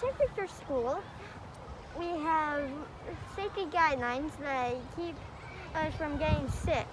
St. Victor's School, we have safety guidelines that keep us from getting sick.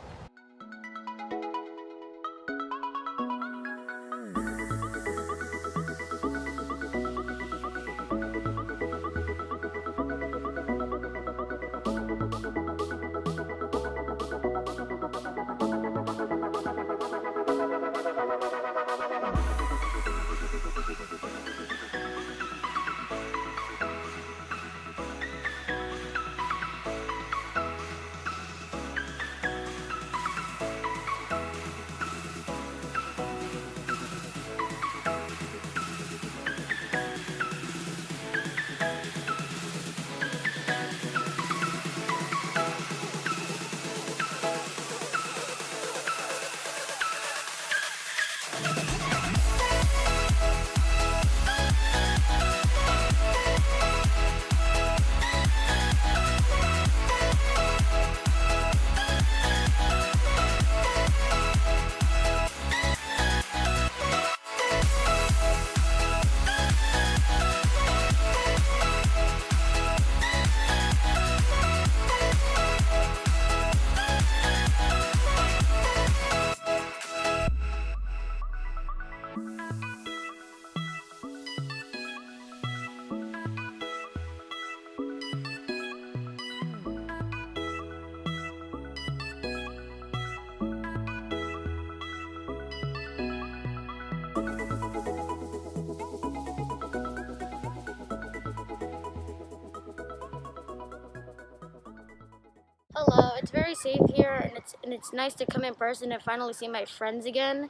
Hello, it's very safe here, and it's nice to come in person and finally see my friends again.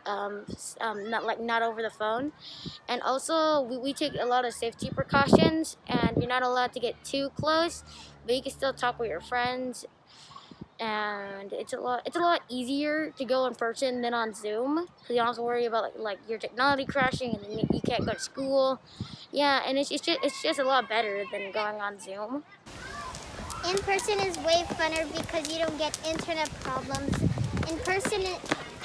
Not over the phone, and also we take a lot of safety precautions, and you're not allowed to get too close, but you can still talk with your friends, and it's a lot easier to go in person than on Zoom, because you don't have to worry about like your technology crashing and then you can't go to school. Yeah, and it's just a lot better than going on Zoom. In person is way funner because you don't get internet problems. In person,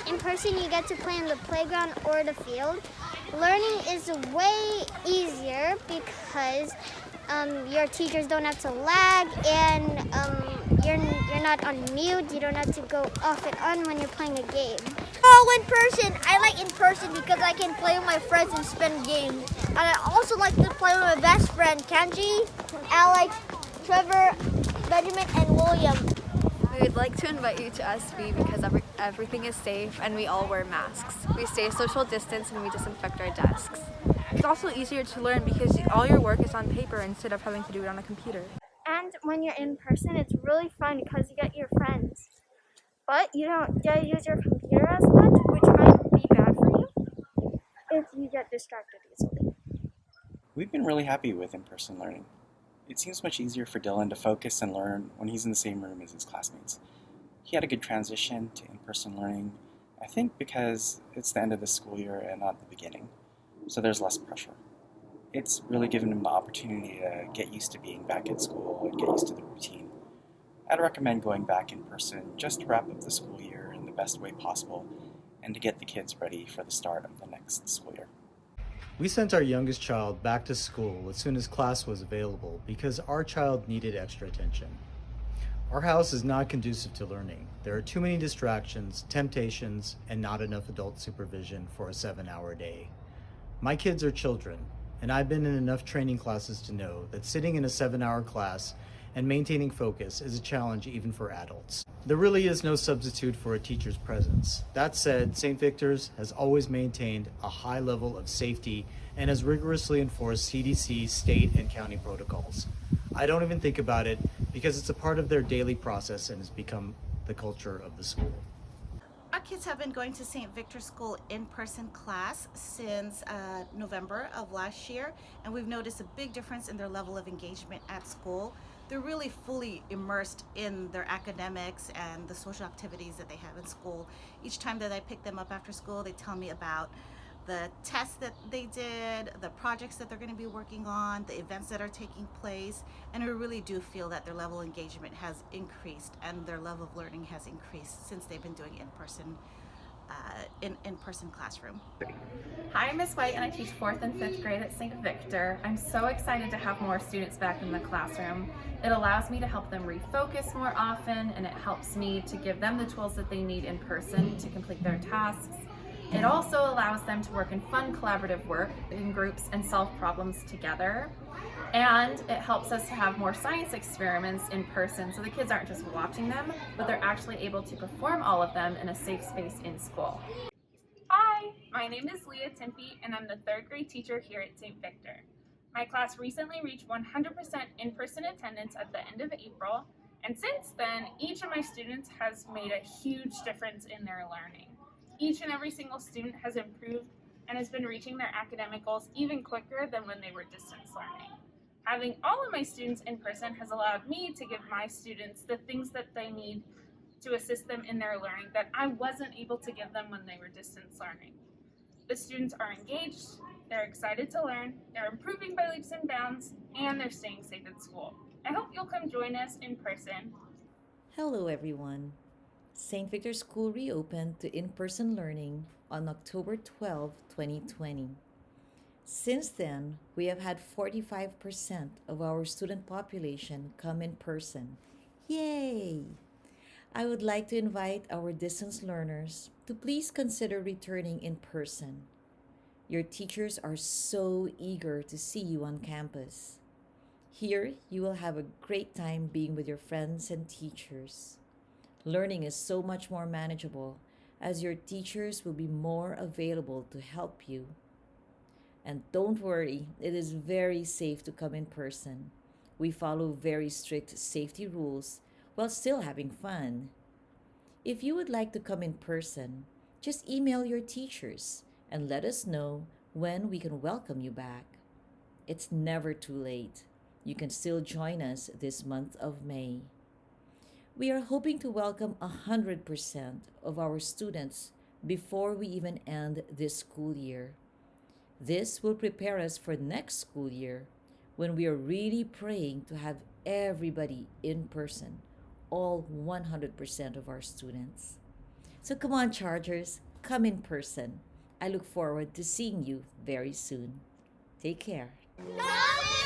in person you get to play on the playground or the field. Learning is way easier because your teachers don't have to lag, and you're not on mute. You don't have to go off and on when you're playing a game. Oh, in person. I like in person because I can play with my friends and spend games. And I also like to play with my best friend, Kenji, Alex, Trevor, Benjamin, and William. We would like to invite you to SB because everything is safe and we all wear masks. We stay social distance and we disinfect our desks. It's also easier to learn because all your work is on paper instead of having to do it on a computer. And when you're in person, it's really fun because you get your friends. But you don't get to use your computer as much, which might be bad for you if you get distracted easily. We've been really happy with in-person learning. It seems much easier for Dylan to focus and learn when he's in the same room as his classmates. He had a good transition to in-person learning, I think because it's the end of the school year and not the beginning, so there's less pressure. It's really given him the opportunity to get used to being back at school and get used to the routine. I'd recommend going back in person just to wrap up the school year in the best way possible and to get the kids ready for the start of the next school year. We sent our youngest child back to school as soon as class was available because our child needed extra attention. Our house is not conducive to learning. There are too many distractions, temptations, and not enough adult supervision for a 7-hour day. My kids are children, and I've been in enough training classes to know that sitting in a 7-hour class and maintaining focus is a challenge even for adults. There really is no substitute for a teacher's presence. That said, St. Victor's has always maintained a high level of safety and has rigorously enforced CDC, state, and county protocols. I don't even think about it because it's a part of their daily process and has become the culture of the school. Our kids have been going to St. Victor's School in-person class since November of last year, and we've noticed a big difference in their level of engagement at school. They're really fully immersed in their academics and the social activities that they have in school. Each time that I pick them up after school, they tell me about the tests that they did, the projects that they're going to be working on, the events that are taking place, and I really do feel that their level of engagement has increased and their level of learning has increased since they've been doing in-person in-person classroom. Hi, I'm Miss White, and I teach 4th and 5th grade at St. Victor. I'm so excited to have more students back in the classroom. It allows me to help them refocus more often, and it helps me to give them the tools that they need in person to complete their tasks. It also allows them to work in fun collaborative work in groups and solve problems together. And it helps us to have more science experiments in person, so the kids aren't just watching them, but they're actually able to perform all of them in a safe space in school. Hi, my name is Leah Timpey, and I'm the 3rd grade teacher here at St. Victor. My class recently reached 100% in-person attendance at the end of April, and since then, each of my students has made a huge difference in their learning. Each and every single student has improved and has been reaching their academic goals even quicker than when they were distance learning. Having all of my students in person has allowed me to give my students the things that they need to assist them in their learning that I wasn't able to give them when they were distance learning. The students are engaged, they're excited to learn, they're improving by leaps and bounds, and they're staying safe at school. I hope you'll come join us in person. Hello everyone. St. Victor School reopened to in-person learning on October 12, 2020. Since then, we have had 45% of our student population come in person. Yay! I would like to invite our distance learners to please consider returning in person. Your teachers are so eager to see you on campus. Here, you will have a great time being with your friends and teachers. Learning is so much more manageable as your teachers will be more available to help you. And don't worry, it is very safe to come in person. We follow very strict safety rules while still having fun. If you would like to come in person, just email your teachers and let us know when we can welcome you back. It's never too late. You can still join us this month of May. We are hoping to welcome 100% of our students before we even end this school year. This will prepare us for next school year when we are really praying to have everybody in person, all 100% of our students. So come on, Chargers, come in person. I look forward to seeing you very soon. Take care. Love